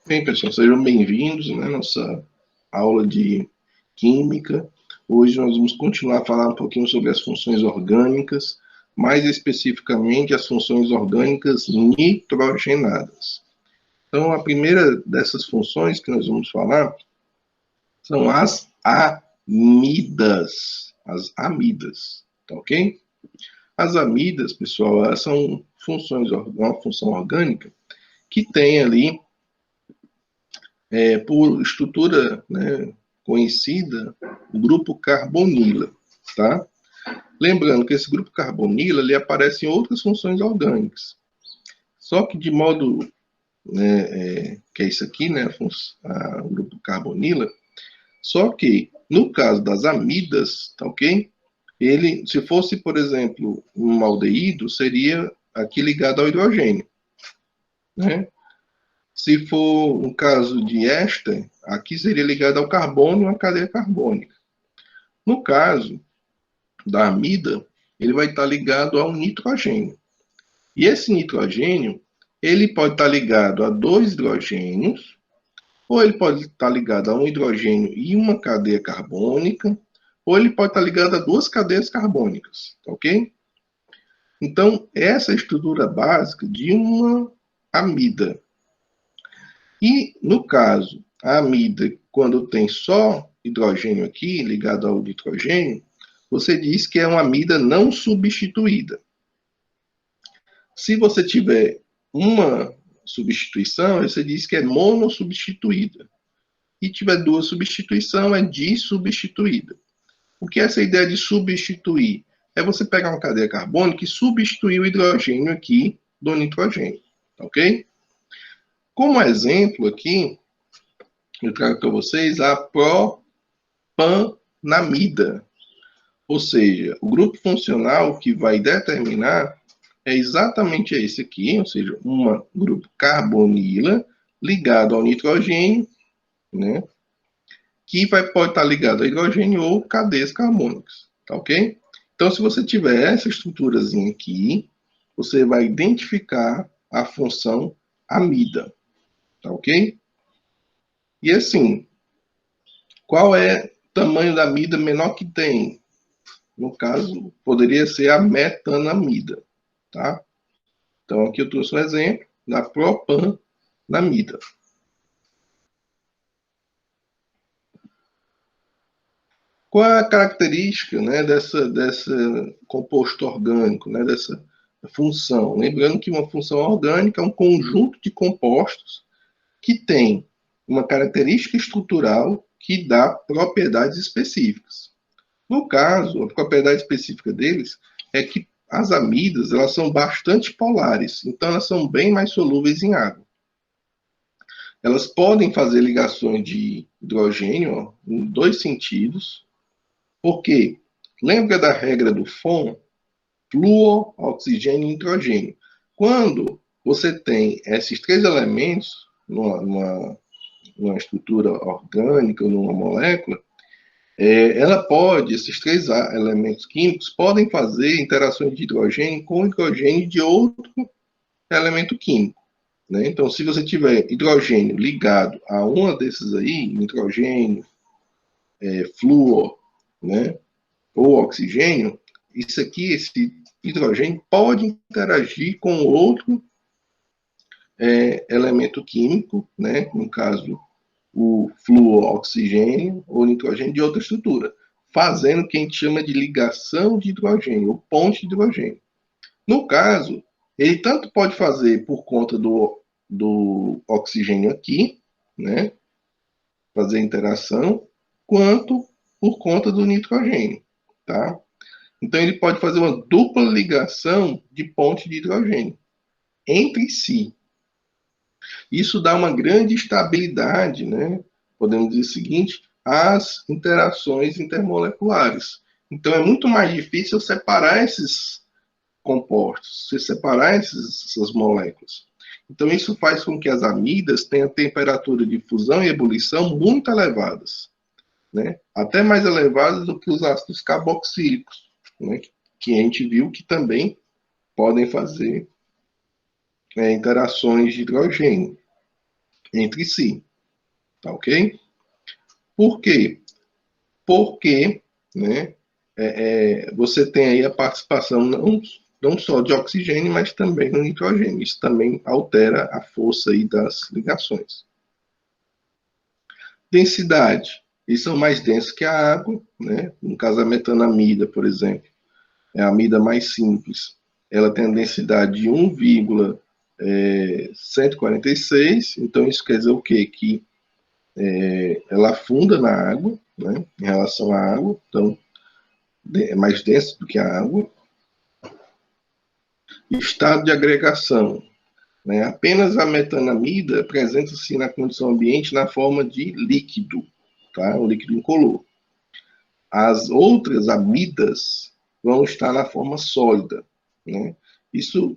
Bem, pessoal, sejam bem-vindos, né, nossa aula de Química. Hoje nós vamos continuar a falar um pouquinho sobre as funções orgânicas, mais especificamente as funções orgânicas nitrogenadas. Então, a primeira dessas funções que nós vamos falar são as amidas. As amidas, tá ok? As amidas, pessoal, elas são uma função orgânica que tem ali por estrutura, né, conhecida, o grupo carbonila, tá? Lembrando que esse grupo carbonila ele aparece em outras funções orgânicas, só que de modo, né, que é isso aqui, né, o grupo carbonila, só que no caso das amidas, tá ok? Ele, se fosse, por exemplo, um aldeído, seria aqui ligado ao hidrogênio, né? Se for um caso de éster, aqui seria ligado ao carbono, a cadeia carbônica. No caso da amida, ele vai estar ligado ao nitrogênio. E esse nitrogênio, ele pode estar ligado a dois hidrogênios, ou ele pode estar ligado a um hidrogênio e uma cadeia carbônica, ou ele pode estar ligado a duas cadeias carbônicas, ok? Então, essa é a estrutura básica de uma amida. E, no caso, a amida, quando tem só hidrogênio aqui, ligado ao nitrogênio, você diz que é uma amida não substituída. Se você tiver uma substituição, você diz que é monossubstituída. E tiver duas substituições, é dissubstituída. O que é essa ideia de substituir? É você pegar uma cadeia carbônica e substituir o hidrogênio aqui do nitrogênio, ok? Como exemplo aqui, eu trago para vocês a propanamida, ou seja, o grupo funcional que vai determinar é exatamente esse aqui, ou seja, um grupo carbonila ligado ao nitrogênio, né, que pode estar ligado a hidrogênio ou cadeias carbônicas, tá ok? Então, se você tiver essa estruturazinha aqui, você vai identificar a função amida, tá ok? E assim, qual é o tamanho da amida menor que tem? No caso, poderia ser a metanamida, tá? Então, aqui eu trouxe um exemplo da propanamida. Qual é a característica, né, dessa composto orgânico, né, dessa função? Lembrando que uma função orgânica é um conjunto de compostos que tem uma característica estrutural que dá propriedades específicas. No caso, a propriedade específica deles é que as amidas elas são bastante polares, então elas são bem mais solúveis em água. Elas podem fazer ligações de hidrogênio ó, em dois sentidos, porque lembra da regra do FON? Flúor, oxigênio e nitrogênio. Quando você tem esses três elementos numa estrutura orgânica, numa molécula, esses três elementos químicos podem fazer interações de hidrogênio com hidrogênio de outro elemento químico. Né? Então, se você tiver hidrogênio ligado a um desses aí, nitrogênio, flúor, né, ou oxigênio, isso aqui, esse hidrogênio pode interagir com outro elemento químico, né, no caso, o fluoroxigênio ou nitrogênio de outra estrutura, fazendo o que a gente chama de ligação de hidrogênio, ou ponte de hidrogênio. No caso, ele tanto pode fazer por conta do oxigênio aqui, né, fazer interação, quanto por conta do nitrogênio, tá? Então ele pode fazer uma dupla ligação de ponte de hidrogênio entre si. Isso dá uma grande estabilidade, né? Podemos dizer o seguinte, às interações intermoleculares. Então é muito mais difícil separar esses compostos, separar essas moléculas. Então isso faz com que as amidas tenham temperatura de fusão e ebulição muito elevadas, né? Até mais elevadas do que os ácidos carboxílicos, né? Que a gente viu que também podem fazer interações de hidrogênio. entre si, tá ok? Por quê? Porque, né, você tem aí a participação não só de oxigênio, mas também do nitrogênio. Isso também altera a força aí das ligações. Densidade. Eles são mais densos que a água, né? No caso da metanamida, por exemplo, é a amida mais simples. Ela tem a densidade de 1,146. Então, isso quer dizer o quê? Que ela afunda na água, né? Em relação à água. Então, é mais denso do que a água. Estado de agregação. Né? Apenas a metanamida apresenta-se na condição ambiente na forma de líquido, tá? Um líquido incolor. As outras amidas vão estar na forma sólida, né? Isso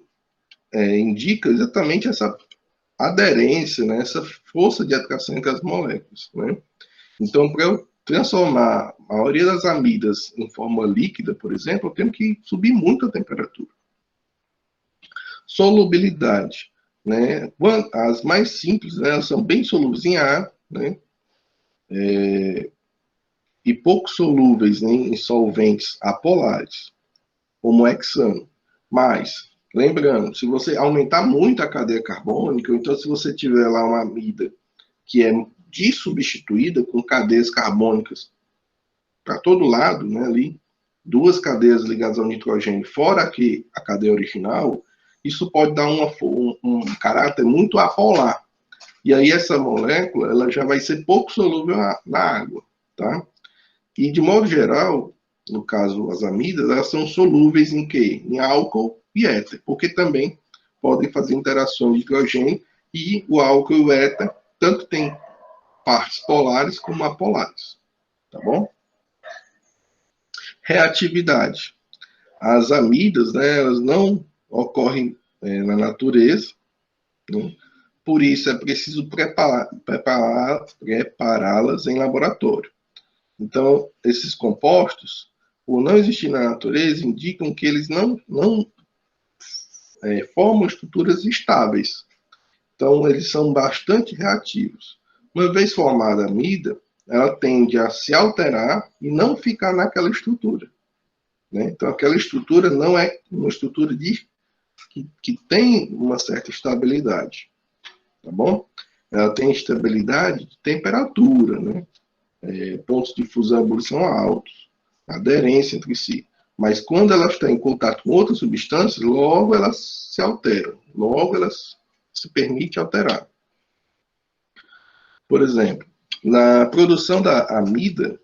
indica exatamente essa aderência, né? Essa força de atração entre as moléculas, né? Então, para eu transformar a maioria das amidas em forma líquida, por exemplo, eu tenho que subir muito a temperatura. Solubilidade, né? As mais simples, né, elas são bem solúveis em ar, né? E pouco solúveis em solventes apolares, como o hexano. Mas, lembrando, se você aumentar muito a cadeia carbônica, ou então se você tiver lá uma amida que é dissubstituída com cadeias carbônicas para todo lado, né, ali, duas cadeias ligadas ao nitrogênio, fora aqui a cadeia original, isso pode dar um caráter muito apolar. E aí essa molécula ela já vai ser pouco solúvel na água, tá? E de modo geral, no caso as amidas, elas são solúveis em quê? Em álcool e éter, porque também podem fazer interações de hidrogênio e o álcool e o éter tanto tem partes polares como apolares, tá bom? Reatividade. As amidas, né, elas não ocorrem na natureza, né? Por isso é preciso prepará-las em laboratório. Então, esses compostos, por não existir na natureza, indicam que eles não formam estruturas estáveis. Então, eles são bastante reativos. Uma vez formada a amida, ela tende a se alterar e não ficar naquela estrutura, né? Então, aquela estrutura não é uma estrutura que tem uma certa estabilidade, tá bom? Ela tem estabilidade de temperatura, né? Pontos de fusão e ebulição altos, aderência entre si. Mas quando ela está em contato com outras substâncias, logo elas se alteram, logo elas se permite alterar. Por exemplo, na produção da amida,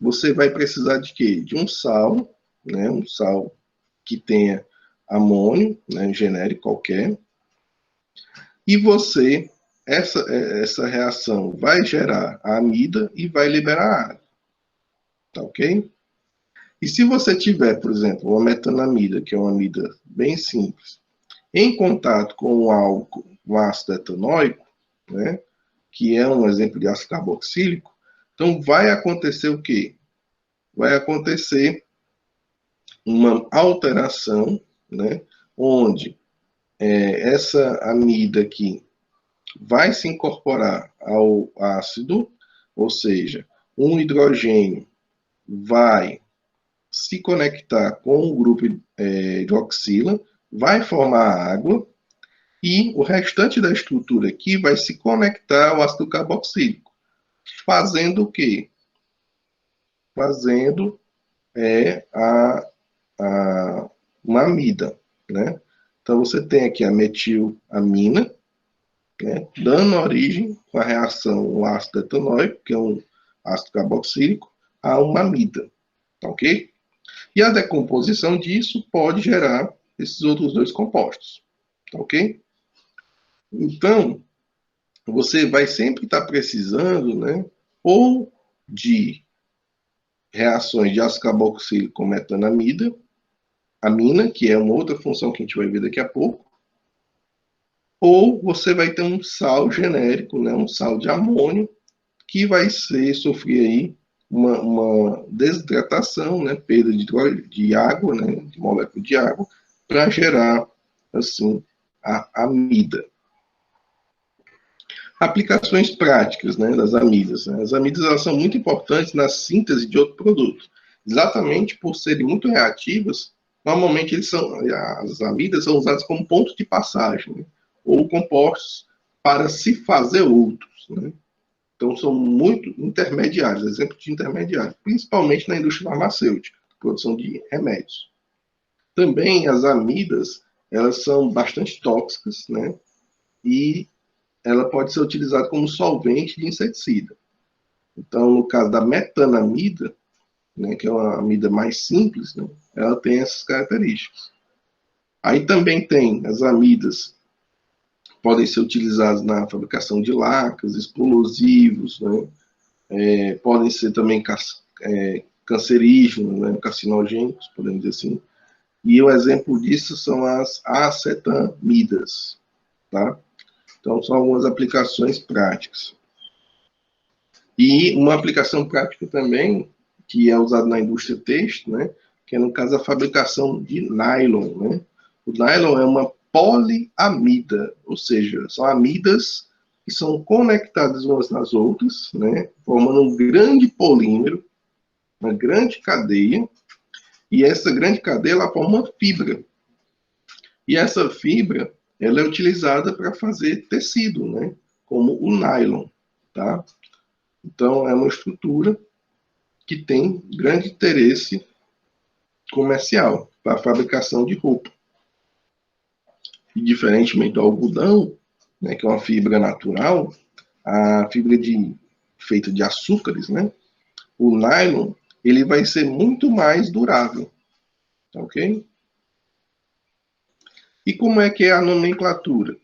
você vai precisar de quê? De um sal, né? Um sal que tenha amônio, né? Genérico qualquer. E você, essa reação vai gerar a amida e vai liberar água. Tá ok? E se você tiver, por exemplo, uma metanamida, que é uma amida bem simples, em contato com o álcool, o ácido etanóico, né, que é um exemplo de ácido carboxílico, então vai acontecer o quê? Vai acontecer uma alteração, né, onde essa amida aqui vai se incorporar ao ácido, ou seja, um hidrogênio vai se conectar com o grupo hidroxila, vai formar água, e o restante da estrutura aqui vai se conectar ao ácido carboxílico, fazendo o quê? Fazendo uma amida, né? Então você tem aqui a metilamina, né, dando origem com a reação ao ácido etanóico, que é um ácido carboxílico, a uma amida, tá ok? E a decomposição disso pode gerar esses outros dois compostos, tá ok? Então, você vai sempre estar precisando, né, ou de reações de ácido carboxílico com metanamida, amina, que é uma outra função que a gente vai ver daqui a pouco, ou você vai ter um sal genérico, né, um sal de amônio, que vai sofrer aí uma desidratação, né, perda de água, né, de molécula de água, para gerar, assim, a amida. Aplicações práticas, né, das amidas. Né? As amidas, elas são muito importantes na síntese de outro produto. Exatamente por serem muito reativas, normalmente as amidas são usadas como ponto de passagem, né? Ou compostos para se fazer outros. Né? Então, são muito intermediários, exemplo de intermediários, principalmente na indústria farmacêutica, produção de remédios. Também as amidas, elas são bastante tóxicas, né? E ela pode ser utilizada como solvente de inseticida. Então, no caso da metanamida, né, que é uma amida mais simples, né, ela tem essas características. Aí também tem as amidas, podem ser utilizadas na fabricação de lacas, explosivos, né, podem ser também cancerígenos, né, carcinogênicos, podemos dizer assim. E o exemplo disso são as acetamidas, tá? Então, são algumas aplicações práticas. E uma aplicação prática também, que é usada na indústria têxtil, né, que é, no caso, a fabricação de nylon. Né? O nylon é uma poliamida, ou seja, são amidas que são conectadas umas nas outras, né, formando um grande polímero, uma grande cadeia, e essa grande cadeia ela forma uma fibra. E essa fibra ela é utilizada para fazer tecido, né, como o nylon. Tá? Então, é uma estrutura que tem grande interesse comercial para a fabricação de roupa. E, diferentemente do algodão, né, que é uma fibra natural, a fibra feita de açúcares, né, o nylon, ele vai ser muito mais durável. Ok? E como é que é a nomenclatura?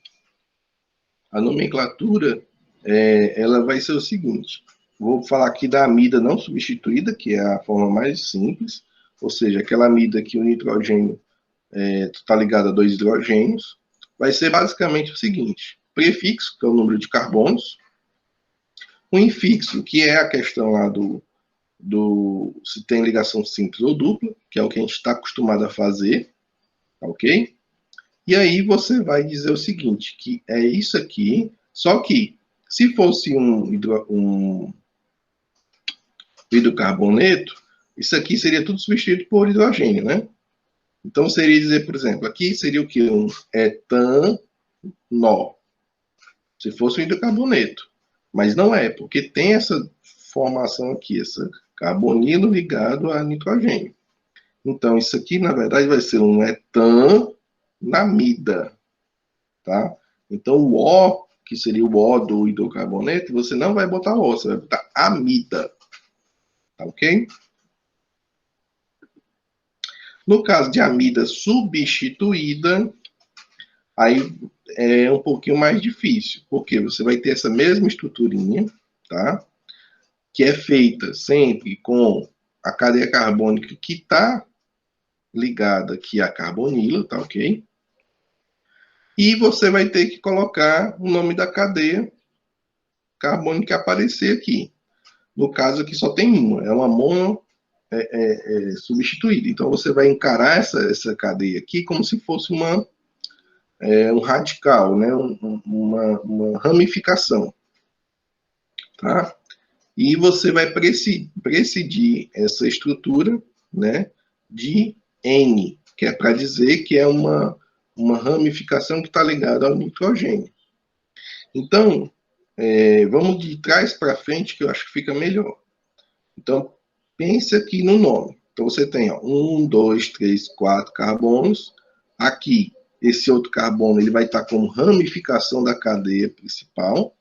A nomenclatura, ela vai ser o seguinte. Vou falar aqui da amida não substituída, que é a forma mais simples, ou seja, aquela amida que o nitrogênio está ligado a dois hidrogênios. Vai ser basicamente o seguinte: prefixo, que é o número de carbonos, o infixo, que é a questão lá se tem ligação simples ou dupla, que é o que a gente está acostumado a fazer, ok? E aí você vai dizer o seguinte, que é isso aqui, só que se fosse um hidrocarboneto, isso aqui seria tudo substituído por hidrogênio, né? Então seria dizer, por exemplo, aqui seria o que? Um etanol. Se fosse um hidrocarboneto. Mas não é, porque tem essa formação aqui, esse carbonilo ligado a nitrogênio. Então, isso aqui, na verdade, vai ser um etanamida, tá? Então, o O, que seria o O do hidrocarboneto, você não vai botar O, você vai botar amida, tá ok? No caso de amida substituída, aí é um pouquinho mais difícil, porque você vai ter essa mesma estruturinha, tá? Que é feita sempre com a cadeia carbônica que está ligada aqui à carbonila, tá ok? E você vai ter que colocar o nome da cadeia carbônica que aparecer aqui. No caso aqui só tem uma, é uma mono substituída. Então você vai encarar essa cadeia aqui como se fosse um radical, né? Uma ramificação. Tá? E você vai presidir essa estrutura, né, de N, que é para dizer que é uma ramificação que está ligada ao nitrogênio. Então, vamos de trás para frente, que eu acho que fica melhor. Então, pense aqui no nome. Então, você tem 1, 2, 3, 4 carbonos. Aqui, esse outro carbono ele vai estar como ramificação da cadeia principal,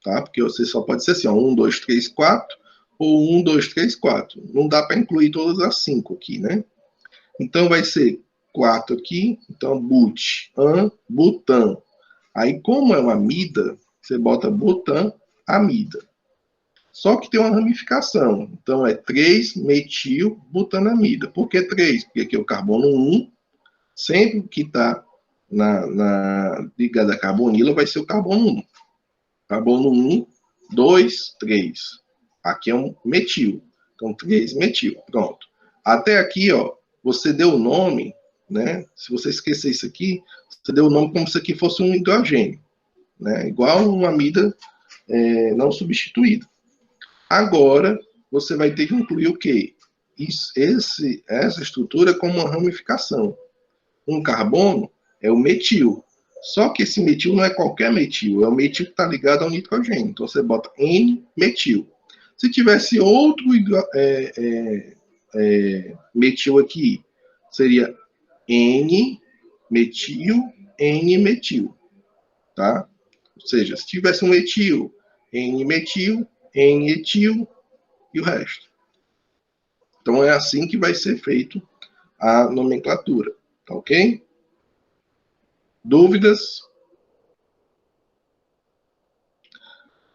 tá? Porque você só pode ser assim, 1, 2, 3, 4, ou 1, 2, 3, 4. Não dá para incluir todas as 5 aqui, né? Então, vai ser 4 aqui. Então, butan. Aí, como é uma amida, você bota butan, amida. Só que tem uma ramificação. Então, é 3-metil-butanamida. Por que 3? Porque aqui é o carbono 1. Sempre que está ligada à carbonila, vai ser o carbono 1. Carbono 1, 2, 3. Aqui é um metil. Então, 3-metil. Pronto. Até aqui, ó, você deu o nome, né? Se você esquecer isso aqui, você deu o nome como se aqui fosse um hidrogênio, né? Igual uma amida não substituída. Agora, você vai ter que incluir o quê? Essa estrutura como uma ramificação. Um carbono é o metil. Só que esse metil não é qualquer metil, é o metil que está ligado ao nitrogênio. Então, você bota N-metil. Se tivesse outro metil aqui, seria N-metil, N-metil, tá? Ou seja, se tivesse um etil, N-metil, N-etil e o resto. Então, é assim que vai ser feito a nomenclatura, tá ok? Dúvidas?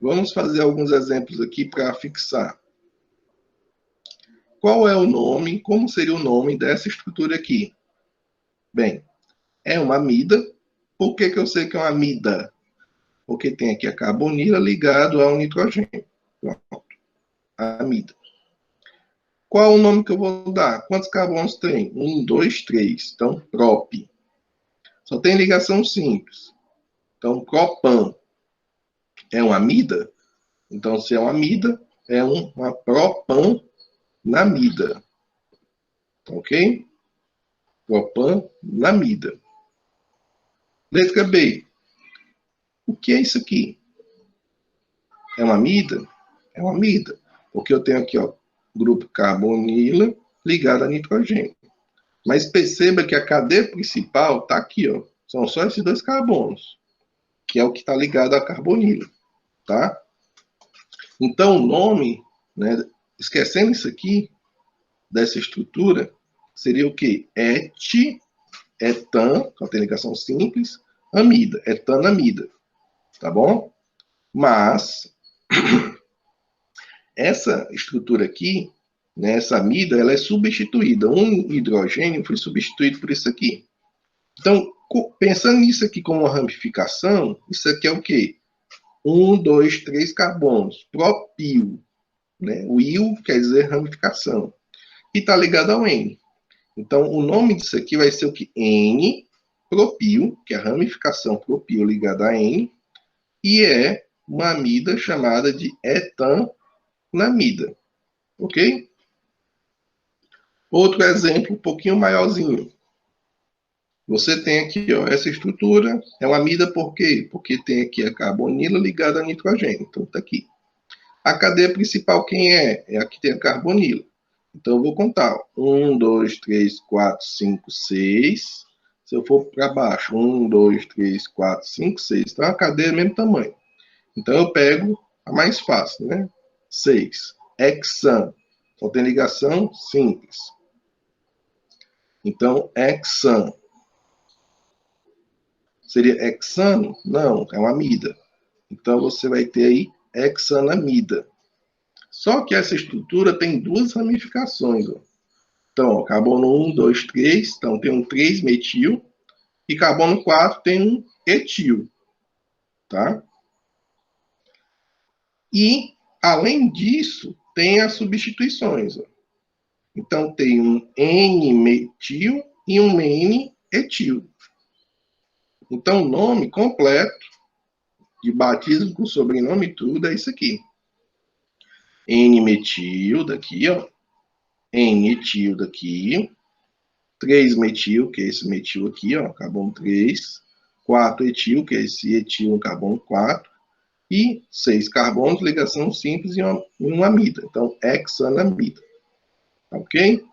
Vamos fazer alguns exemplos aqui para fixar. Qual é o nome, como seria o nome dessa estrutura aqui? Bem, é uma amida. Por que eu sei que é uma amida? Porque tem aqui a carbonila ligado ao nitrogênio. Pronto. Amida. Qual o nome que eu vou dar? Quantos carbonos tem? 1, 2, 3. Então, prop. Só tem ligação simples. Então, propan é uma amida. Então, se é uma amida, é uma propanamida. Ok? Propanamida. Letra B. O que é isso aqui? É uma amida? É uma amida. Porque eu tenho aqui, ó, grupo carbonila ligado a nitrogênio. Mas perceba que a cadeia principal está aqui, ó. São só esses dois carbonos, que é o que está ligado à carbonila, tá? Então, o nome, né, esquecendo isso aqui, dessa estrutura, seria o quê? Etan, que tem ligação simples, amida, etanamida, tá bom? Mas, essa estrutura aqui, né, essa amida, ela é substituída. Um hidrogênio foi substituído por isso aqui. Então, pensando nisso aqui como uma ramificação, isso aqui é o quê? 1, 2, 3 carbonos. Propil. Né? O il quer dizer ramificação. E está ligado ao N. Então, o nome disso aqui vai ser o que? N-propil, que é a ramificação propil ligada a N, e é uma amida chamada de etanamida. Ok? Outro exemplo um pouquinho maiorzinho. Você tem aqui, ó, essa estrutura, é uma amida por quê? Porque tem aqui a carbonila ligada a nitrogênio. Então, está aqui. A cadeia principal quem é? É a que tem a carbonila. Então, eu vou contar. 1, 2, 3, 4, 5, 6. Se eu for para baixo, 1, 2, 3, 4, 5, 6. Então, a cadeia é do mesmo tamanho. Então, eu pego a mais fácil, né? 6. Hexan. Só tem ligação simples. Então, hexan. Seria hexano? Não, é uma amida. Então, você vai ter aí hexanamida. Só que essa estrutura tem duas ramificações. Ó. Então, ó, carbono 1, 2, 3. Então, tem um 3-metil. E carbono 4 tem um etil. Tá? E, além disso, tem as substituições. Ó. Então, tem um N-metil e um N-etil. Então, o nome completo, de batismo com sobrenome e tudo, é isso aqui. N-metil daqui, ó. N-etil daqui. 3-metil, que é esse metil aqui, ó, carbono 3. 4-etil, que é esse etil no carbono 4. E 6 carbonos, ligação simples e uma amida. Então, hexanamida. Ok?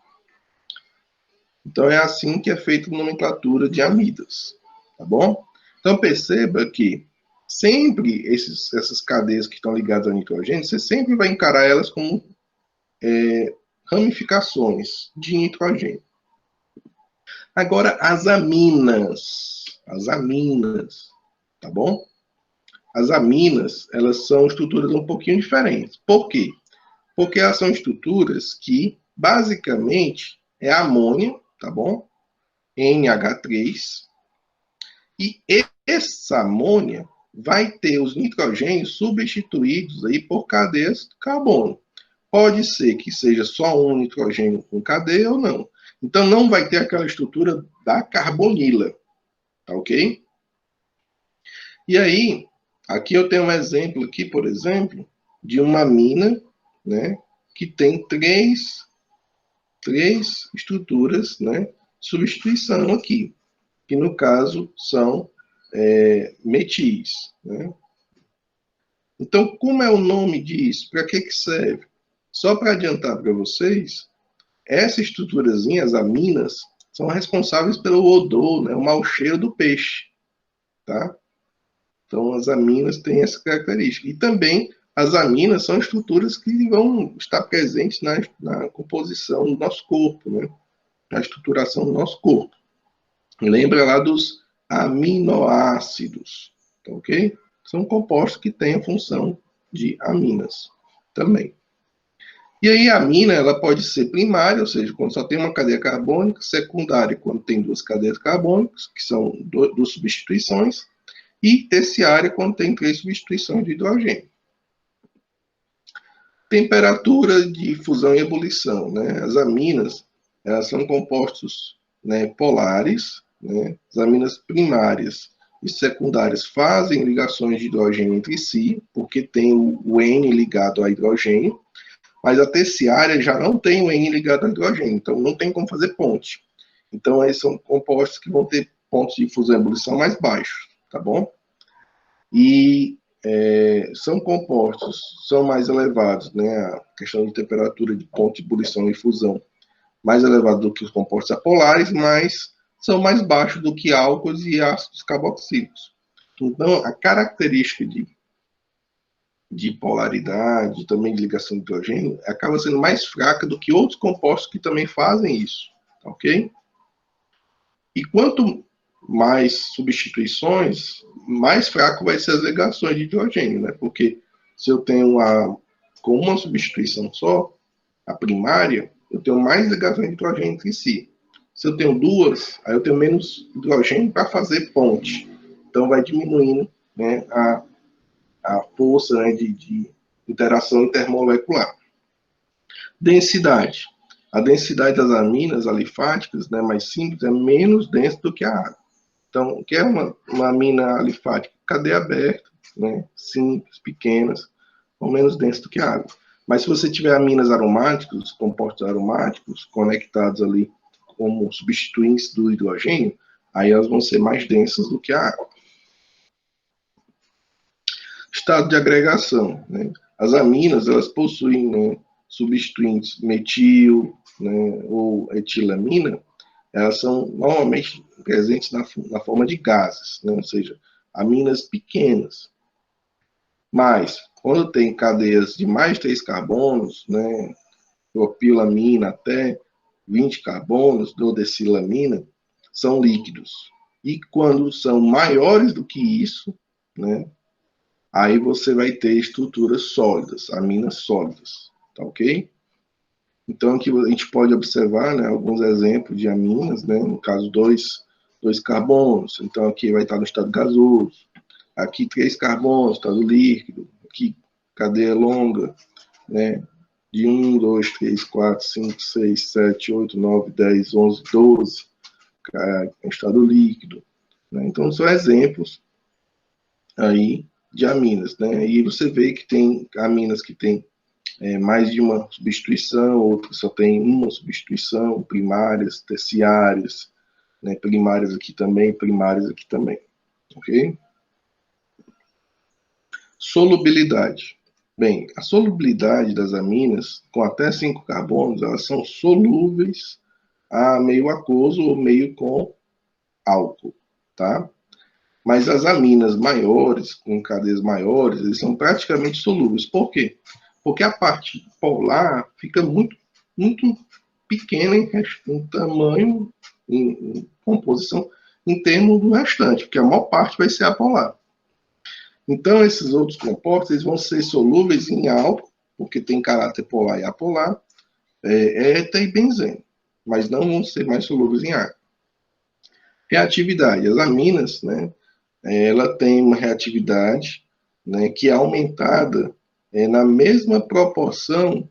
Então, é assim que é feita a nomenclatura de amidas. Tá bom? Então, perceba que sempre essas cadeias que estão ligadas ao nitrogênio, você sempre vai encarar elas como ramificações de nitrogênio. Agora, as aminas, tá bom? As aminas, elas são estruturas um pouquinho diferentes. Por quê? Porque elas são estruturas que, basicamente, é amônia, tá bom? NH3. E essa amônia vai ter os nitrogênios substituídos aí por cadeias de carbono. Pode ser que seja só um nitrogênio com cadeia ou não. Então, não vai ter aquela estrutura da carbonila, tá ok? E aí, Aqui eu tenho um exemplo aqui, por exemplo, de uma amina, né, que tem três estruturas, né, substituição aqui, que no caso são metis, né? Então, como é o nome disso? Para que serve? Só para adiantar para vocês, essa estruturazinha, as aminas, são responsáveis pelo odor, né, o mau cheiro do peixe, tá? Então, as aminas têm essa característica. E também, as aminas são estruturas que vão estar presentes na composição do nosso corpo, né? Na estruturação do nosso corpo. Lembra lá dos aminoácidos, tá ok? São compostos que têm a função de aminas também. E aí a amina, ela pode ser primária, ou seja, quando só tem uma cadeia carbônica, secundária, quando tem duas cadeias carbônicas, que são duas substituições, e terciária, quando tem três substituições de hidrogênio. Temperatura de fusão e ebulição, né? As aminas, elas são compostos, né, polares, né? As aminas primárias e secundárias fazem ligações de hidrogênio entre si, porque tem o N ligado a hidrogênio, mas a terciária já não tem o N ligado a hidrogênio, então não tem como fazer ponte. Então, esses são compostos que vão ter pontos de fusão e ebulição mais baixos, tá bom? E são compostos, são mais elevados, né? A questão de temperatura de ponto de ebulição e fusão mais elevado do que os compostos apolares, mas são mais baixos do que álcools e ácidos carboxílicos. Então, a característica de polaridade, também de ligação de hidrogênio, acaba sendo mais fraca do que outros compostos que também fazem isso, ok? E quanto mais substituições, mais fraco vai ser as ligações de hidrogênio, né? Porque se eu tenho com uma substituição só, a primária, eu tenho mais ligações de hidrogênio entre si. Se eu tenho duas, aí eu tenho menos hidrogênio para fazer ponte. Então vai diminuindo, né, a força, né, de interação intermolecular. Densidade. A densidade das aminas alifáticas, né, mais simples, é menos densa do que a água. Então, o que é uma amina alifática? Cadeia aberta, né, simples, pequenas, ou menos densa do que a água. Mas se você tiver aminas aromáticas, compostos aromáticos, conectados ali como substituintes do hidrogênio, aí elas vão ser mais densas do que a água. Estado de agregação, né? As aminas, elas possuem, né, substituintes metil, né, ou etilamina, elas são normalmente presentes na forma de gases, né? Ou seja, aminas pequenas. Mas, quando tem cadeias de mais 3 carbonos, né, propilamina até 20 carbonos, dodecilamina, são líquidos. E quando são maiores do que isso, né, aí você vai ter estruturas sólidas, aminas sólidas, tá ok? Então, aqui a gente pode observar, né, alguns exemplos de aminas, né, no caso, dois carbonos, então aqui vai estar no estado gasoso, aqui 3 carbonos, estado líquido, aqui cadeia longa, né, de 1, 2, 3, 4, 5, 6, 7, 8, 9, 10, 11, 12, em estado líquido, né? Então, são exemplos aí de aminas, né? E você vê que tem aminas que tem mais de uma substituição, outras só tem uma substituição, primárias, terciárias, né? Primárias aqui também, primárias aqui também, ok? Solubilidade. Bem, a solubilidade das aminas, com até 5 carbonos, elas são solúveis a meio aquoso ou meio com álcool, tá? Mas as aminas maiores, com cadeias maiores, eles são praticamente solúveis. Por quê? Porque a parte polar fica muito, muito pequena em tamanho, em composição, em termos do restante, porque a maior parte vai ser apolar. Então, esses outros compostos eles vão ser solúveis em álcool, porque tem caráter polar e apolar, éter e benzeno, mas não vão ser mais solúveis em água. Reatividade. As aminas, né, ela tem uma reatividade, né, que é aumentada na mesma proporção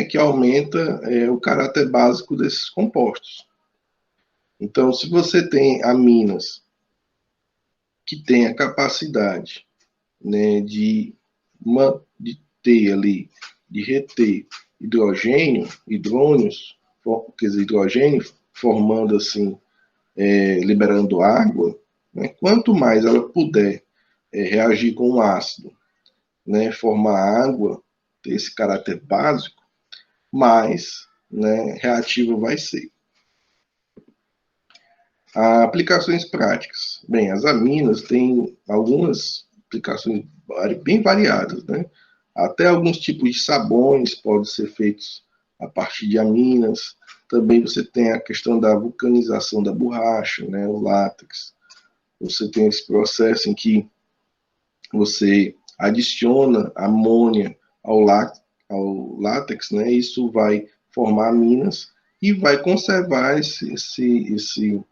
que aumenta o caráter básico desses compostos. Então, se você tem aminas que têm a capacidade né, de ter ali, de reter hidrônios, quer dizer, hidrogênio, formando assim, liberando água, né, quanto mais ela puder reagir com o ácido, né, formar água, ter esse caráter básico, mais, né, reativa vai ser. Aplicações práticas. Bem, as aminas têm algumas aplicações bem variadas, né? Até alguns tipos de sabões podem ser feitos a partir de aminas. Também você tem a questão da vulcanização da borracha, né? O látex. Você tem esse processo em que você adiciona amônia ao látex, né? Isso vai formar aminas e vai conservar esse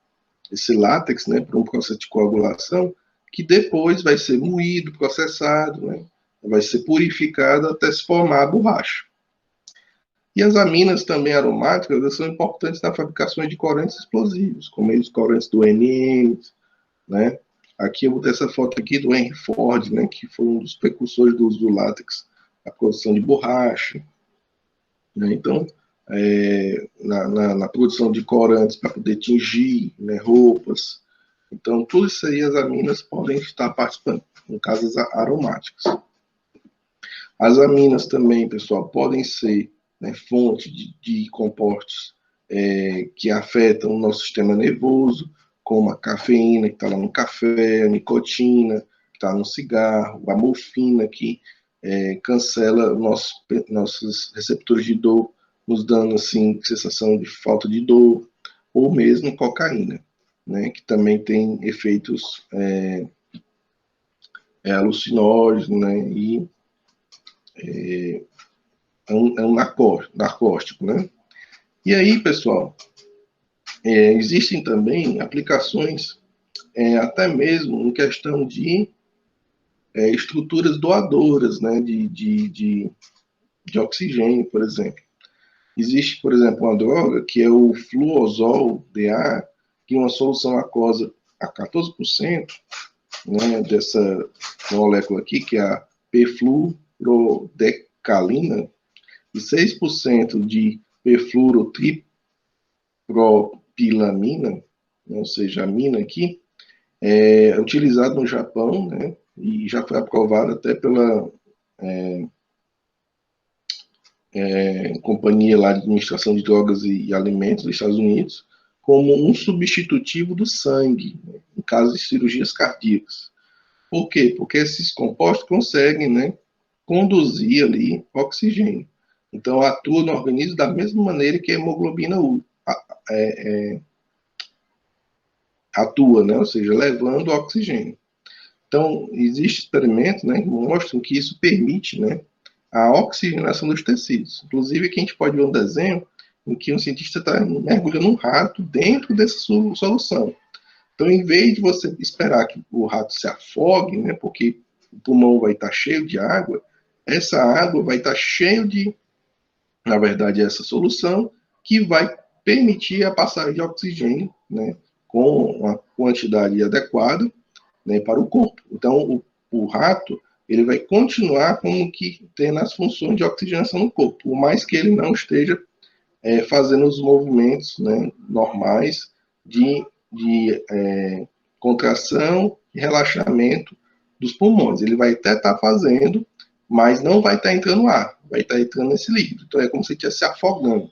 látex, né, para um processo de coagulação, que depois vai ser moído, processado, né, vai ser purificado até se formar a borracha. E as aminas também aromáticas, elas são importantes na fabricação de corantes explosivos, como os corantes do NM, né? Aqui eu vou ter essa foto aqui do Henry Ford, né, que foi um dos precursores do uso do látex, a produção de borracha, né? Então, na produção de corantes para poder tingir, né, roupas. Então, tudo isso aí as aminas podem estar participando, no caso as aromáticas. As aminas também, pessoal, podem ser, né, fonte de compostos que afetam o nosso sistema nervoso, como a cafeína, que está lá no café, a nicotina, que está no cigarro, a morfina, que cancela nossos receptores de dor, nos dando assim sensação de falta de dor, ou mesmo cocaína, né, que também tem efeitos alucinógenos, né, e é um narcótico, né? E aí, pessoal, existem também aplicações, até mesmo em questão de estruturas doadoras, né, de oxigênio, por exemplo. Existe, por exemplo, uma droga que é o fluozol DA, que é uma solução aquosa a 14%, né, dessa molécula aqui, que é a perfluorodecalina, e 6% de perfluorotripropilamina, né, ou seja, a mina aqui, é utilizado no Japão, né, e já foi aprovado até pela companhia lá de administração de drogas e alimentos dos Estados Unidos, como um substitutivo do sangue, né, em caso de cirurgias cardíacas. Por quê? Porque esses compostos conseguem, né, conduzir ali oxigênio. Então, atua no organismo da mesma maneira que a hemoglobina atua, né, ou seja, levando oxigênio. Então, existem experimentos, né, que mostram que isso permite, né, a oxigenação dos tecidos. Inclusive, aqui a gente pode ver um desenho em que um cientista está mergulhando um rato dentro dessa solução. Então, em vez de você esperar que o rato se afogue, né, porque o pulmão vai estar cheio de água, essa água vai estar cheio de, na verdade, essa solução que vai permitir a passagem de oxigênio, né, com uma quantidade adequada, né, para o corpo. Então, o rato ele vai continuar como que tendo as funções de oxigenação no corpo, por mais que ele não esteja fazendo os movimentos, né, normais de contração e relaxamento dos pulmões. Ele vai até estar fazendo, mas não vai estar entrando ar, vai estar entrando esse líquido. Então é como se estivesse se afogando.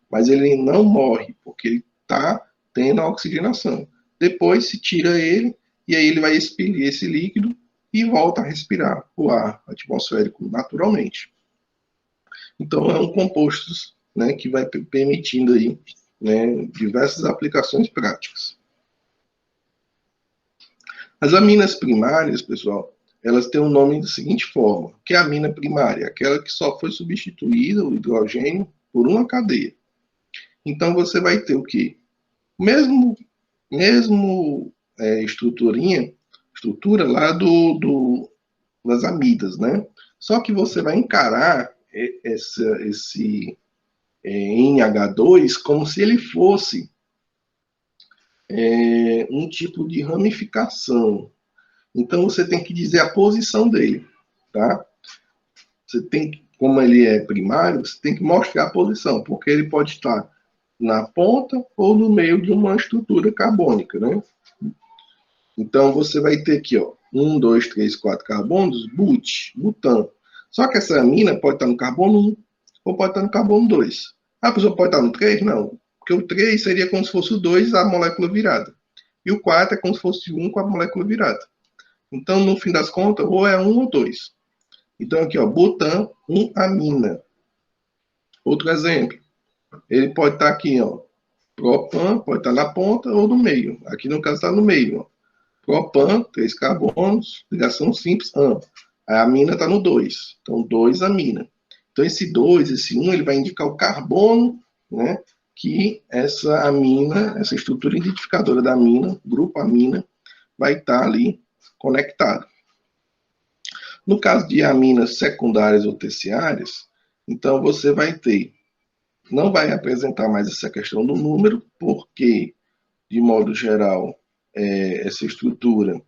Mas ele não morre, porque ele está tendo a oxigenação. Depois se tira ele, e aí ele vai expelir esse líquido e volta a respirar o ar atmosférico naturalmente. Então é um composto, né, que vai permitindo aí, né, diversas aplicações práticas. As aminas primárias, pessoal, elas têm um nome da seguinte forma, que é a amina primária, aquela que só foi substituída, o hidrogênio, por uma cadeia. Então você vai ter o quê? Mesmo estrutura lá das amidas, né? Só que você vai encarar esse NH2 como se ele fosse um tipo de ramificação. Então, você tem que dizer a posição dele, tá? Você tem, como ele é primário, você tem que mostrar a posição, porque ele pode estar na ponta ou no meio de uma estrutura carbônica, né? Então, você vai ter aqui, ó, 1, 2, 3, 4 carbonos, butano. Só que essa amina pode estar no carbono 1 ou pode estar no carbono 2. A pessoa pode estar no 3? Não. Porque o 3 seria como se fosse o 2, a molécula virada. E o 4 é como se fosse o 1 com a molécula virada. Então, no fim das contas, ou é 1 ou 2. Então, aqui, ó, butan, 1-amina. Outro exemplo. Ele pode estar aqui, ó, propan, pode estar na ponta ou no meio. Aqui, no caso, está no meio, ó. Propan, 3 carbonos, ligação simples, AN. A amina está no 2. Então, 2-amina. Então, esse 2, esse 1, ele vai indicar o carbono, né, que essa amina, essa estrutura identificadora da amina, grupo amina, vai estar ali conectado. No caso de aminas secundárias ou terciárias, então você vai ter, não vai apresentar mais essa questão do número, porque, de modo geral, essa estrutura,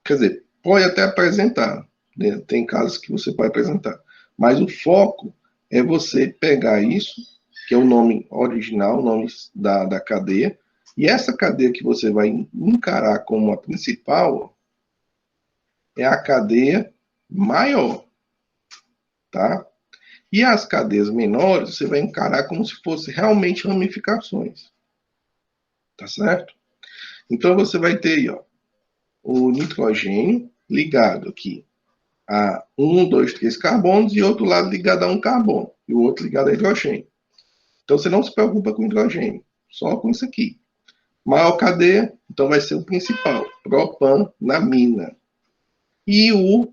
quer dizer, pode até apresentar, né? Tem casos que você pode apresentar, mas o foco é você pegar isso, que é o nome original, o nome da cadeia, e essa cadeia que você vai encarar como a principal é a cadeia maior, tá? E as cadeias menores você vai encarar como se fossem realmente ramificações, tá certo? Então você vai ter aí, ó, o nitrogênio ligado aqui a 1, 2, 3 carbonos e outro lado ligado a um carbono e o outro ligado a hidrogênio. Então você não se preocupa com hidrogênio, só com isso aqui. Maior cadeia, então vai ser o principal, propanamina. E o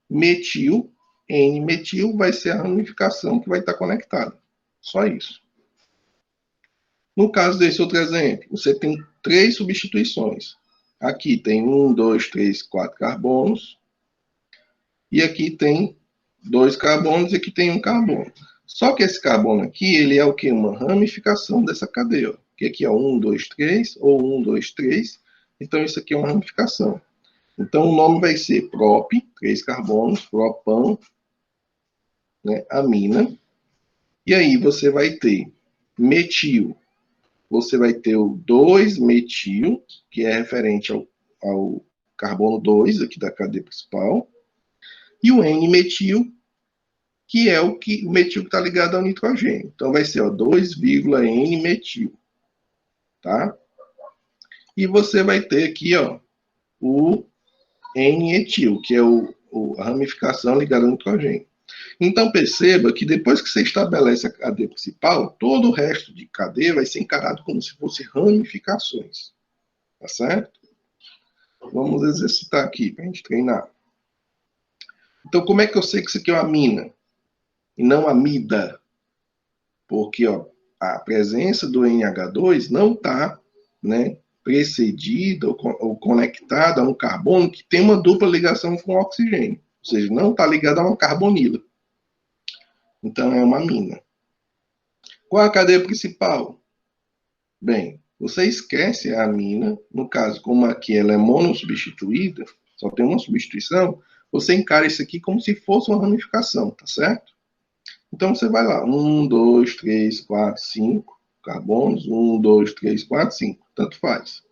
metil, N-metil, vai ser a ramificação que vai estar conectada. Só isso. No caso desse outro exemplo, você tem 3 substituições. Aqui tem 1, 2, 3, 4 carbonos. E aqui tem 2 carbonos e aqui tem 1 carbono. Só que esse carbono aqui, ele é o quê? Uma ramificação dessa cadeia. Ó. Que aqui é 1, 2, 3, ou 1, 2, 3. Então, isso aqui é uma ramificação. Então, o nome vai ser prop, 3 carbonos, propan, né, amina. E aí, você vai ter metil. Você vai ter o 2-metil, que é referente ao carbono 2, aqui da cadeia principal. E o N-metil, que é o metil que está ligado ao nitrogênio. Então, vai ser 2,N-metil. Tá? E você vai ter aqui, ó, o N-etil, que é a ramificação ligada ao nitrogênio. Então, perceba que depois que você estabelece a cadeia principal, todo o resto de cadeia vai ser encarado como se fossem ramificações. Tá certo? Vamos exercitar aqui para a gente treinar. Então, como é que eu sei que isso aqui é uma amina e não amida? Porque ó, a presença do NH2 não está, né, precedida ou conectada a um carbono que tem uma dupla ligação com o oxigênio. Ou seja, não está ligado a uma carbonila. Então, é uma amina. Qual é a cadeia principal? Bem, você esquece a amina, no caso, como aqui ela é monossubstituída, só tem uma substituição, você encara isso aqui como se fosse uma ramificação, tá certo? Então, você vai lá, 1, 2, 3, 4, 5 carbonos, 1, 2, 3, 4, 5, tanto faz.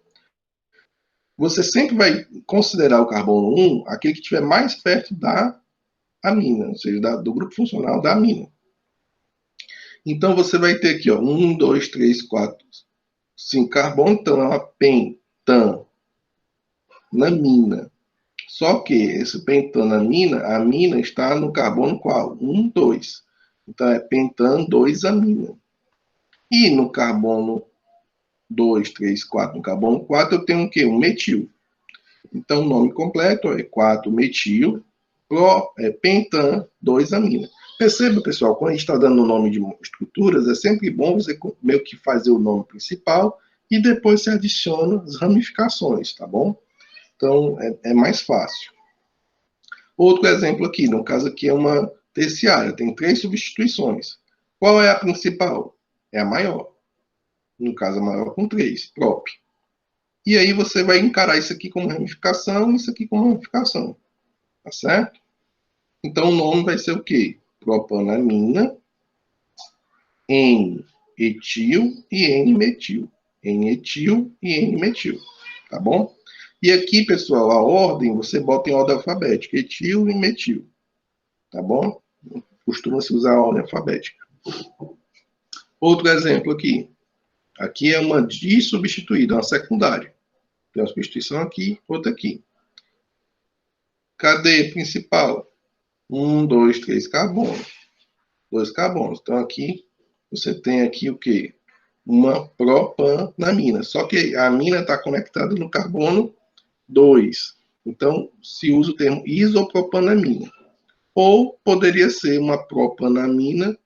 Você sempre vai considerar o carbono 1 aquele que estiver mais perto da amina, ou seja, do grupo funcional da amina. Então, você vai ter aqui, ó, 1, 2, 3, 4, 5 carbono, então é uma pentanamina. Só que esse pentanamina, a amina está no carbono qual? 1, 2. Então, é pentan 2-amina. E no carbono 2, 3, 4, no carbono 4, eu tenho o quê? Um metil. Então, o nome completo é 4-metil, pentan 2-amina. Perceba, pessoal, quando a gente está dando o nome de estruturas, é sempre bom você meio que fazer o nome principal e depois você adiciona as ramificações, tá bom? Então, é mais fácil. Outro exemplo aqui, no caso aqui é uma terciária, tem 3 substituições. Qual é a principal? É a maior. No caso, a maior com 3, prop. E aí você vai encarar isso aqui como ramificação, isso aqui como ramificação. Tá certo? Então o nome vai ser o quê? Propanamina, N-etil e N-metil. N-etil e N-metil. Tá bom? E aqui, pessoal, a ordem você bota em ordem alfabética. Etil e metil. Tá bom? Costuma-se usar a ordem alfabética. Outro exemplo aqui. Aqui é uma dissubstituída, uma secundária. Tem uma substituição aqui, outra aqui. Cadeia principal. 1, 2, 3 carbonos. 2 carbonos. Então, aqui, você tem aqui o quê? Uma propanamina. Só que a amina está conectada no carbono 2. Então, se usa o termo isopropanamina. Ou poderia ser uma propanamina,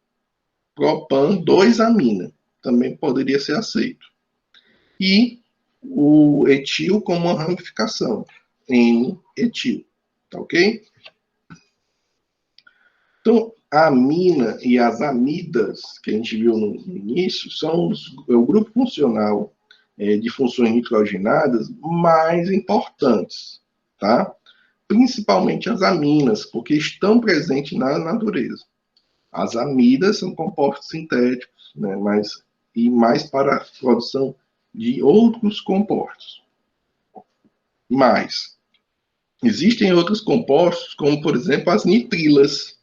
propan 2-amina. Também poderia ser aceito. E o etil como uma ramificação. N-etil. Tá ok? Então, a amina e as amidas, que a gente viu no início, é o grupo funcional de funções nitrogenadas mais importantes, tá? Principalmente as aminas, porque estão presentes na natureza. As amidas são compostos sintéticos, né, mais para a produção de outros compostos. Mas existem outros compostos, como, por exemplo, as nitrilas.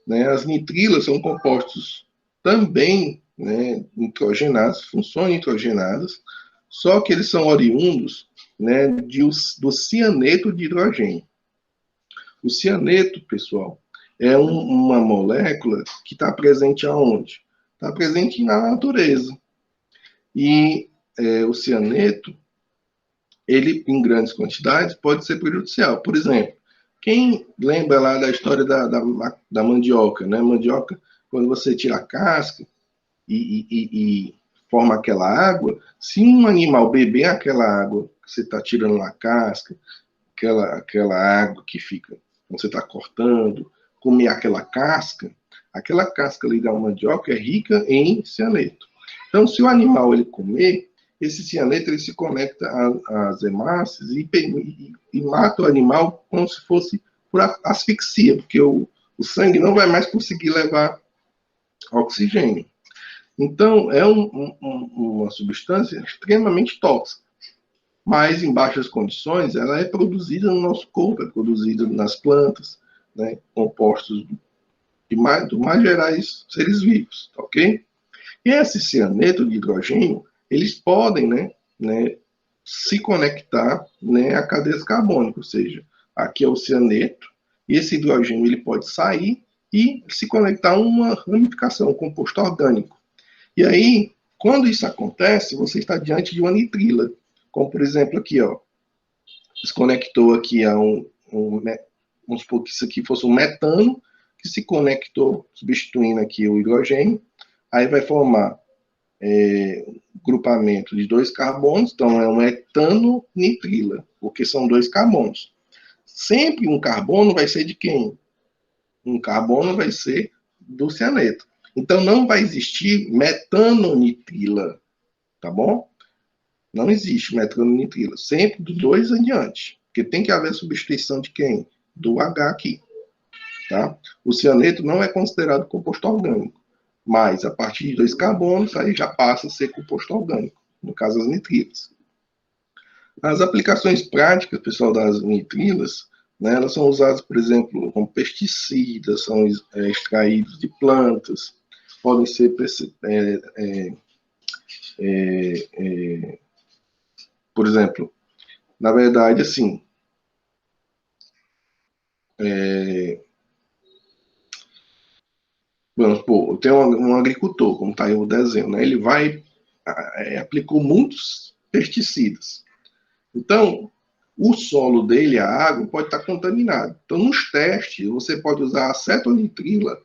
Né? As nitrilas são compostos também, né, nitrogenados, funções nitrogenadas, só que eles são oriundos, né, do cianeto de hidrogênio. O cianeto, pessoal, é uma molécula que está presente aonde? Está presente na natureza. E o cianeto, ele, em grandes quantidades, pode ser prejudicial. Por exemplo, quem lembra lá da história da mandioca, né? Mandioca, quando você tira a casca e forma aquela água, se um animal beber aquela água que você está tirando na casca, aquela água que fica, quando você está cortando, comer aquela casca ali da mandioca é rica em cianeto. Então, se o animal ele comer, esse cianeto ele se conecta às hemácias e mata o animal como se fosse por asfixia, porque o sangue não vai mais conseguir levar oxigênio. Então, é uma substância extremamente tóxica. Mas, em baixas condições, ela é produzida no nosso corpo, é produzida nas plantas, né, compostos dos mais gerais seres vivos, ok? E esse cianeto de hidrogênio, eles podem, né, se conectar, né, a cadeias carbônicas, ou seja, aqui é o cianeto, e esse hidrogênio ele pode sair e se conectar a uma ramificação, um composto orgânico. E aí, quando isso acontece, você está diante de uma nitrila, como por exemplo aqui, ó, se conectou aqui a vamos supor que isso aqui fosse um metano, que se conectou, substituindo aqui o hidrogênio, aí vai formar grupamento de 2 carbonos, então é um etano-nitrila, porque são 2 carbonos. Sempre um carbono vai ser de quem? Um carbono vai ser do cianeto. Então não vai existir metanonitrila, tá bom? Não existe metanonitrila, sempre do 2 em diante, porque tem que haver substituição de quem? Do H aqui, tá? O cianeto não é considerado composto orgânico, mas a partir de 2 carbonos, aí já passa a ser composto orgânico, no caso as nitrilas. As aplicações práticas, pessoal, das nitrilas, né, elas são usadas, por exemplo, como pesticidas, são extraídos de plantas, podem ser, por exemplo, na verdade, assim, vamos supor, tem um agricultor, como está aí o desenho, né, ele aplicou muitos pesticidas. Então, o solo dele, a água, pode estar contaminado. Então, nos testes, você pode usar a acetonitrila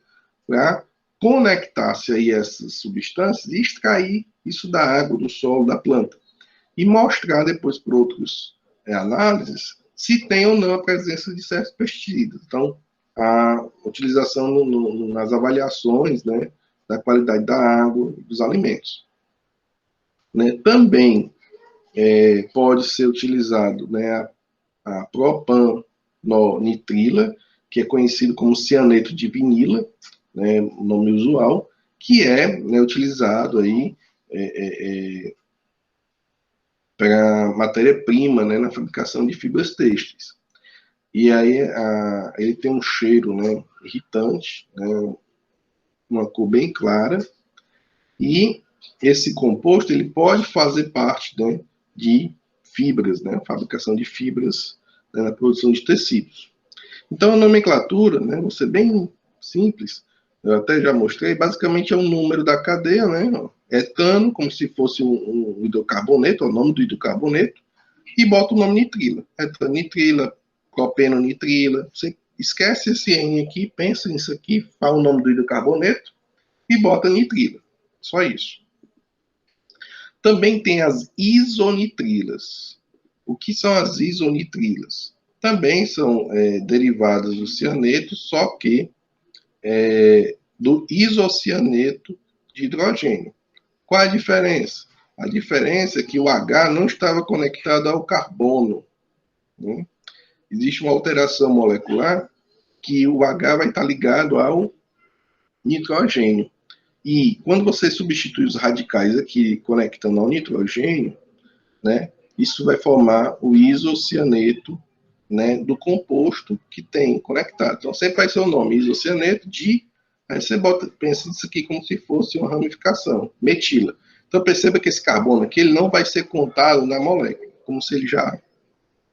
para conectar-se aí essas substâncias e extrair isso da água, do solo, da planta. E mostrar depois para outros análises se tem ou não a presença de certos pesticidas. Então, a utilização nas avaliações, né, da qualidade da água, dos alimentos. Né? Também pode ser utilizado, né, a propanitrila, que é conhecido como cianeto de vinila, né, o nome usual, que é, né, utilizado aí para matéria-prima, né, na fabricação de fibras têxteis. E aí ele tem um cheiro, né, irritante, né, uma cor bem clara, e esse composto ele pode fazer parte, né, de fibras, né, fabricação de fibras, né, na produção de tecidos. Então a nomenclatura, né, vou ser bem simples, eu até já mostrei, basicamente é o número da cadeia, né, etano, como se fosse um hidrocarboneto, é o nome do hidrocarboneto, e bota o nome nitrila, etanitrila, propenonitrila, você esquece esse N aqui, pensa nisso aqui, fala o nome do hidrocarboneto e bota nitrila, só isso. Também tem as isonitrilas. O que são as isonitrilas? Também são derivadas do cianeto, só que do isocianeto de hidrogênio. Qual a diferença? A diferença é que o H não estava conectado ao carbono, né? Existe uma alteração molecular que o H vai estar ligado ao nitrogênio. E quando você substitui os radicais aqui conectando ao nitrogênio, né, isso vai formar o isocianeto, né, do composto que tem conectado. Então sempre vai ser o nome isocianeto de, aí você pensa nisso aqui como se fosse uma ramificação, metila. Então perceba que esse carbono aqui ele não vai ser contado na molécula, como se ele já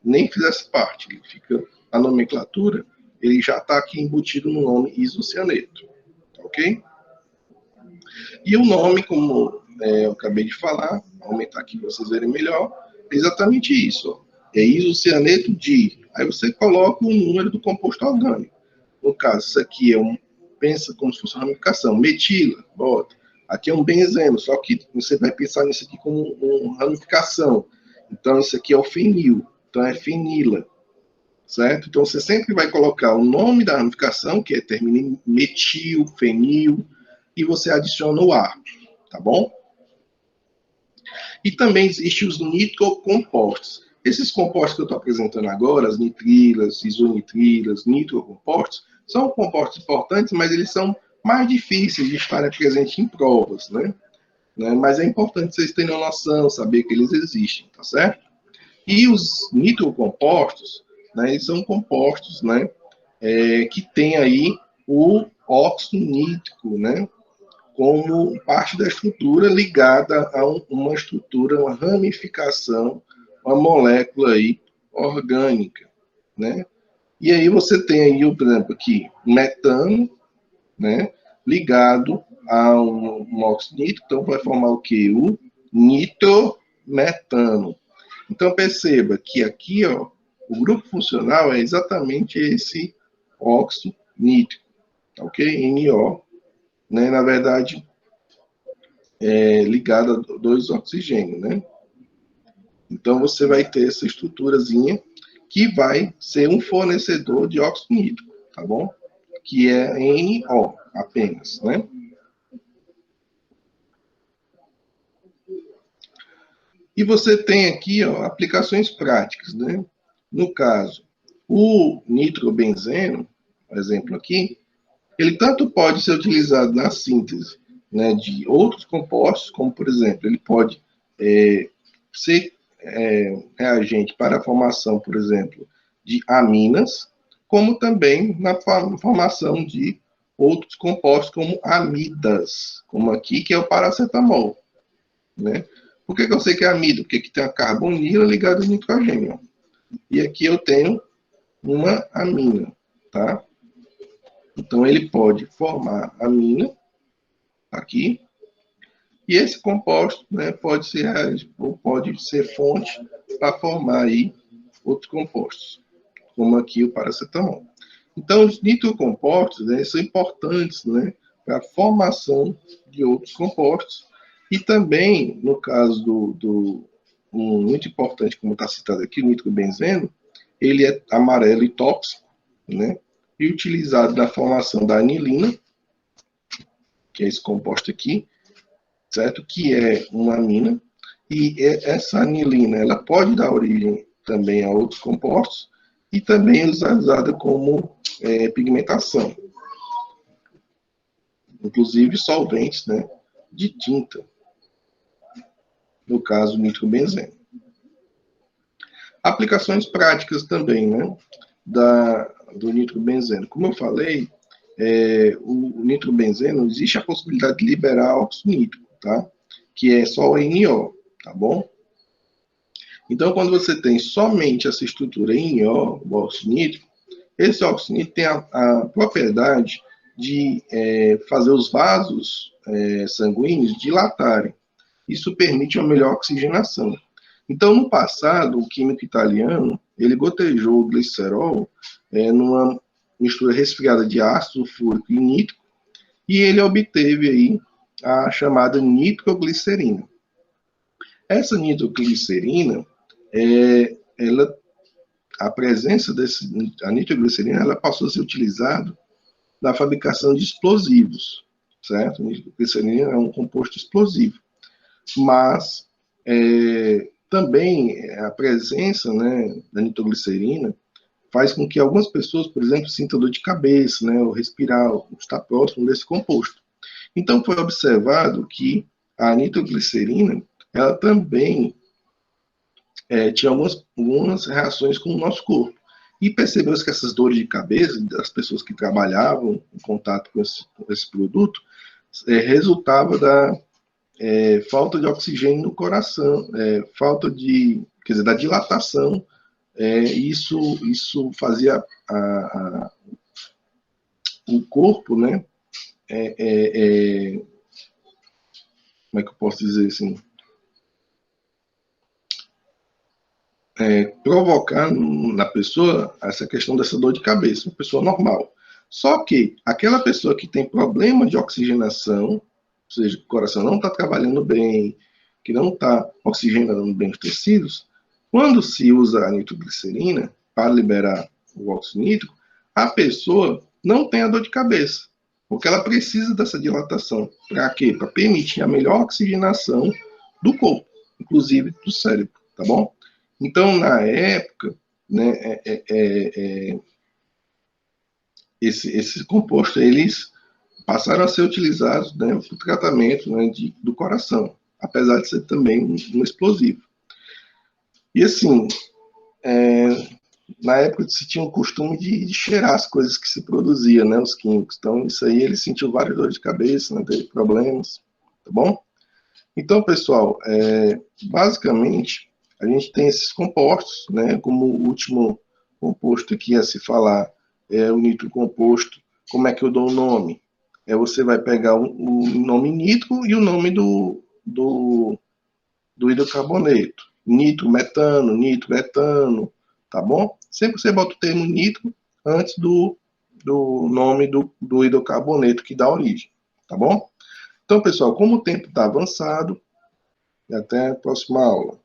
nem fizesse parte. Ele fica, a nomenclatura, ele já está aqui embutido no nome isocianeto, ok? E o nome, como eu acabei de falar, vou aumentar aqui para vocês verem melhor, é exatamente isso. Ó. É isocianeto de. Aí você coloca o número do composto orgânico. No caso, isso aqui pensa como se fosse uma ramificação. Metila, bota. Aqui é um benzeno, só que você vai pensar nisso aqui como uma ramificação. Então, isso aqui é o fenil. Então, é fenila. Certo? Então, você sempre vai colocar o nome da ramificação, que termina em metil, fenil, e você adiciona o ar, tá bom? E também existem os nitrocompostos. Esses compostos que eu estou apresentando agora, as nitrilas, isonitrilas, nitrocompostos, são compostos importantes, mas eles são mais difíceis de estarem presentes em provas, né? Mas é importante vocês terem uma noção, saber que eles existem, tá certo? E os nitrocompostos, né, eles são compostos, né, que tem aí o óxido nítrico, né, como parte da estrutura ligada a uma estrutura, uma ramificação, uma molécula aí orgânica, né? E aí você tem aí, por exemplo, aqui, metano, né, ligado a um óxido nítrico, então vai formar o quê? O nitrometano. Então perceba que aqui, ó, o grupo funcional é exatamente esse óxido nítrico, ok? NO, né? Na verdade, ligado a dois oxigênios, né? Então você vai ter essa estruturazinha que vai ser um fornecedor de óxido nítrico, tá bom? Que é NO apenas, né? E você tem aqui, ó, aplicações práticas, né? No caso, o nitrobenzeno, por exemplo aqui, ele tanto pode ser utilizado na síntese, né, de outros compostos, como, por exemplo, ele pode ser reagente para a formação, por exemplo, de aminas, como também na formação de outros compostos, como amidas, como aqui, que é o paracetamol, né? Por que eu sei que é amida? Porque aqui tem a carbonila ligada ao nitrogênio. E aqui eu tenho uma amina, tá? Então, ele pode formar amina, aqui, e esse composto, né, pode ser fonte para formar aí outros compostos, como aqui o paracetamol. Então, os nitrocompostos, né, são importantes, né, para a formação de outros compostos, e também, no caso muito importante, como está citado aqui, o nitrobenzeno, ele é amarelo e tóxico, né, e utilizado na formação da anilina, que é esse composto aqui, certo? Que é uma amina, E essa anilina, ela pode dar origem também a outros compostos e também usada como pigmentação, inclusive solventes, né, de tinta, no caso nitrobenzeno. Aplicações práticas também, né, do nitrobenzeno. Como eu falei, o nitrobenzeno, existe a possibilidade de liberar óxido nítrico, tá? Que é só o NO, tá bom? Então, quando você tem somente essa estrutura NO, o óxido nítrico, esse óxido nítrico tem a propriedade de fazer os vasos sanguíneos dilatarem. Isso permite uma melhor oxigenação. Então, no passado, o químico italiano, ele gotejou o glicerol numa mistura resfriada de ácido sulfúrico e nítrico, e ele obteve aí a chamada nitroglicerina. Essa nitroglicerina, a presença a nitroglicerina, ela passou a ser utilizada na fabricação de explosivos, certo? A nitroglicerina é um composto explosivo, mas também a presença, né, da nitroglicerina faz com que algumas pessoas, por exemplo, sintam dor de cabeça, né, ou respirar, ou estar próximo desse composto. Então, foi observado que a nitroglicerina, ela também tinha algumas reações com o nosso corpo. E percebeu-se que essas dores de cabeça das pessoas que trabalhavam em contato com esse produto resultava da falta de oxigênio no coração, falta quer dizer, da dilatação. Isso fazia o corpo, né? Como é que eu posso dizer assim? Provocar na pessoa essa questão dessa dor de cabeça, uma pessoa normal. Só que aquela pessoa que tem problema de oxigenação, ou seja, o coração não está trabalhando bem, que não está oxigenando bem os tecidos, quando se usa a nitroglicerina para liberar o óxido nítrico, a pessoa não tem a dor de cabeça, porque ela precisa dessa dilatação. Para quê? Para permitir a melhor oxigenação do corpo, inclusive do cérebro, tá bom? Então, na época, né, esses compostos, eles passaram a ser utilizados, né, para o tratamento, né, do coração, apesar de ser também um explosivo. E assim, na época se tinha o costume de cheirar as coisas que se produzia, né, os químicos. Então, isso aí ele sentiu várias dores de cabeça, né, teve problemas, tá bom? Então, pessoal, basicamente, a gente tem esses compostos, né, como o último composto aqui a se falar é o nitrocomposto. Como é que eu dou o nome? Você vai pegar o nome nitro e o nome do hidrocarboneto. Nitrometano, nitroetano, tá bom? Sempre você bota o termo nitro antes do nome do hidrocarboneto que dá origem, tá bom? Então, pessoal, como o tempo está avançado, e até a próxima aula.